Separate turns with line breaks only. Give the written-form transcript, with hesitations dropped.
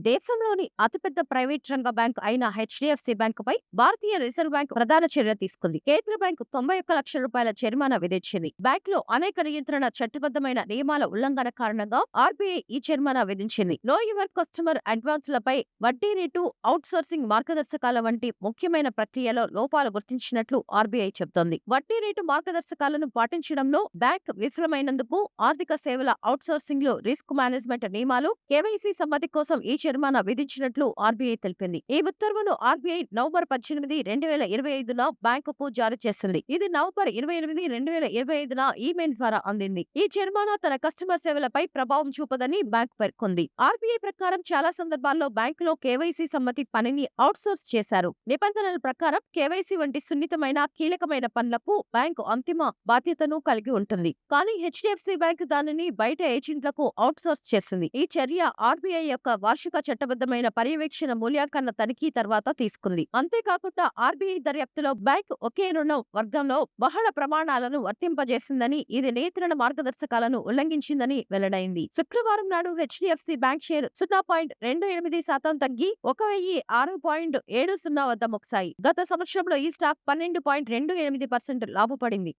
దేశంలోని అతిపెద్ద ప్రైవేట్ రంగ బ్యాంకు అయిన హెచ్డిఎఫ్సి బ్యాంకుపై భారతీయ రిజర్వ్ బ్యాంక్ ప్రధాన చర్య తీసుకుంది. కేంద్ర బ్యాంకు 91 లక్షల రూపాయల జరిమానా విధించింది. బ్యాంకులో అనేక నియంత్రణ చట్టబద్ధమైన నియమాల ఉల్లంఘన కారణంగా ఆర్బీఐ ఈ జరిమానా విధించింది. నో యువర్ కస్టమర్ అడ్వాన్స్లపై వడ్డీ రేటు, అవుట్ సోర్సింగ్ మార్గదర్శకాల వంటి ముఖ్యమైన ప్రక్రియలో లోపాలు గుర్తించినట్లు ఆర్బీఐ చెబుతోంది. వడ్డీ రేటు మార్గదర్శకాలను పాటించడంలో బ్యాంక్ విఫలమైనందుకు ఆర్థిక సేవల అవుట్ సోర్సింగ్ లో రిస్క్ మేనేజ్మెంట్ నియమాలు, కేవైసీ సమ్మతి కోసం ఈ జరిమానా విధించినట్లు ఆర్బీఐ తెలిపింది. ఈ ఉత్తర్వును ఆర్బీఐ నవంబర్ 18, 2025న బ్యాంకుకు జారీ చేసింది. ఇది నవంబర్ 28, 2025న ఈమెయిల్ ద్వారా అందింది. ఈ జరిమానా తన కస్టమర్ సేవలపై ప్రభావం చూపదని బ్యాంక్ పేర్కొంది. ఆర్బీఐ ప్రకారం చాలా సందర్భాల్లో బ్యాంకులో కేవైసీ సమ్మతి పనిని అవుట్సోర్స్ చేశారు. నిబంధనల ప్రకారం కేవైసీ వంటి సున్నితమైన, కీలకమైన పనులకు బ్యాంకు అంతిమ బాధ్యతను కలిగి ఉంటుంది. కానీ హెచ్డిఎఫ్సి బ్యాంక్ దానిని బయట ఏజెంట్లకు అవుట్సోర్స్ చేసింది. ఈ చర్య ఆర్బీఐ యొక్క వార్షిక చట్టబద్ధమైన పర్యవేక్షణ మూల్యాంకన తనిఖీ తర్వాత తీసుకుంది. అంతేకాకుండా ఆర్బీఐ దర్యాప్తులో బ్యాంక్ ఒకే రుణం వర్గంలో బహుళ ప్రమాణాలను వర్తింపజేసిందని, ఇది నియంత్రణ మార్గదర్శకాలను ఉల్లంఘించిందని వెల్లడైంది. శుక్రవారం నాడు హెచ్డిఎఫ్సి బ్యాంక్ షేర్ 0.28% తగ్గి 1006.70 వద్ద ముగిశాయి. గత సంవత్సరంలో ఈ స్టాక్ 12.28% లాభపడింది.